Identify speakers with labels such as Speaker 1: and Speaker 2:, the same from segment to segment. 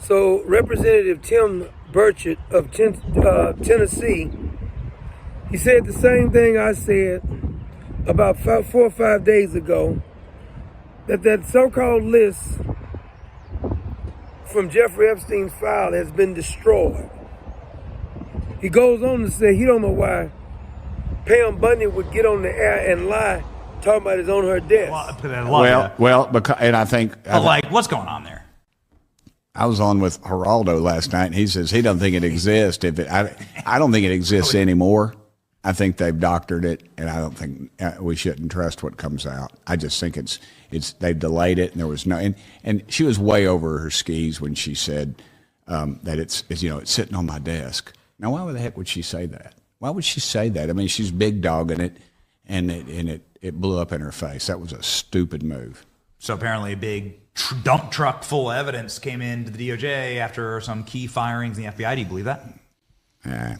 Speaker 1: So Representative Tim Burchett of Tennessee, he said the same thing I said about 4 or 5 days ago, that so-called list from Jeffrey Epstein's file has been destroyed. He goes on to say he don't know why Pam Bondi would get on the air and lie, talking about it's on her desk.
Speaker 2: Because, and I think,
Speaker 3: what's going on there?
Speaker 2: I was on with Geraldo last night, and he says he doesn't think it exists. I don't think it exists anymore. I think they've doctored it, and I don't think we shouldn't trust what comes out. I just think it's they've delayed it, and there was no. And she was way over her skis when she said that it's sitting on my desk. Now, why the heck would she say that? Why would she say that? I mean, she's big dogging it, and it blew up in her face. That was a stupid move.
Speaker 3: So apparently a big dump truck full of evidence came into the DOJ after some key firings in the FBI. Do you believe that?
Speaker 2: Yeah.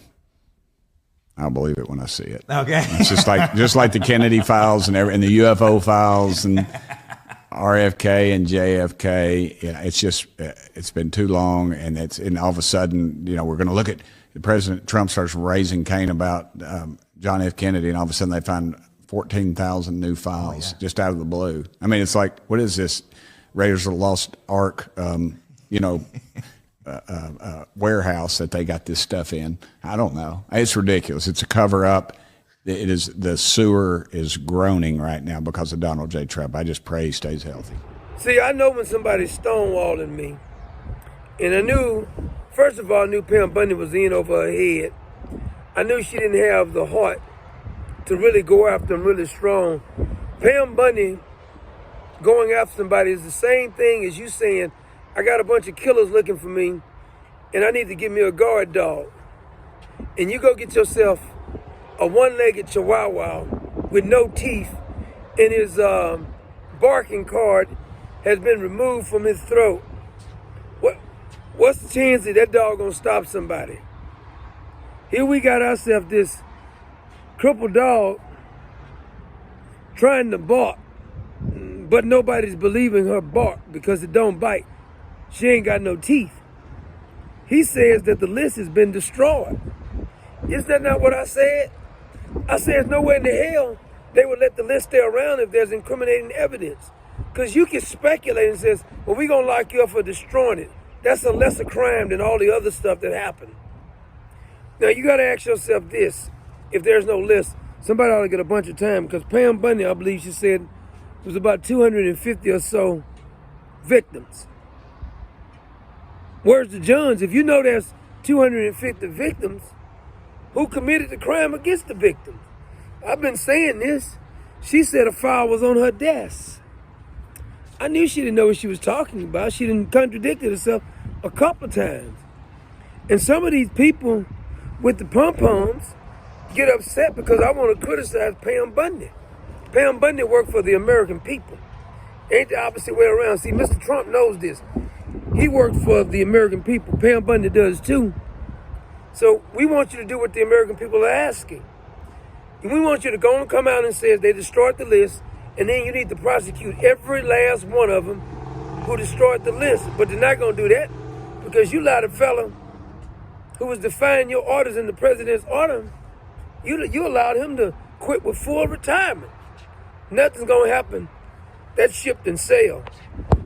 Speaker 2: I'll believe it when I see it.
Speaker 3: Okay.
Speaker 2: It's just like the Kennedy files and the UFO files and RFK and JFK. Yeah, it's been too long, and all of a sudden, we're going to look at President Trump starts raising Cain about John F. Kennedy, and all of a sudden they find 14,000 new files just out of the blue. I mean, it's like, what is this? Raiders of the Lost Ark, warehouse that they got this stuff in. I don't know. It's ridiculous. It's a cover up. It is. The sewer is groaning right now because of Donald J. Trump. I just pray he stays healthy.
Speaker 1: See, I know when somebody's stonewalling me, and first of all, I knew Pam Bondi was in over her head. I knew she didn't have the heart to really go after them really strong. Pam Bondi going after somebody is the same thing as you saying, I got a bunch of killers looking for me, and I need to get me a guard dog. And you go get yourself a one-legged chihuahua with no teeth, and his barking card has been removed from his throat. What's the chance that dog gonna stop somebody? Here we got ourselves this crippled dog trying to bark, but nobody's believing her bark because it don't bite. She ain't got no teeth. He says that the list has been destroyed. Is that not what I said? I said there's no way in the hell they would let the list stay around if there's incriminating evidence. Because you can speculate and says, well, we're going to lock you up for destroying it. That's a lesser crime than all the other stuff that happened. Now, you got to ask yourself this. If there's no list, somebody ought to get a bunch of time. Because Pam Bondi, I believe she said, was about 250 or so victims. Where's the Johns? If you know there's 250 victims, who committed the crime against the victims? I've been saying this. She said a file was on her desk. I knew she didn't know what she was talking about. She done contradicted herself a couple of times. And some of these people with the pom-poms get upset because I want to criticize Pam Bondi. Pam Bondi worked for the American people. Ain't the opposite way around. See, Mr. Trump knows this. He worked for the American people. Pam Bondi does too. So we want you to do what the American people are asking. And we want you to go and come out and say they destroyed the list, and then you need to prosecute every last one of them who destroyed the list. But they're not going to do that because you allowed a fella who was defying your orders in the president's order, you allowed him to quit with full retirement. Nothing's going to happen. That ship done sailed.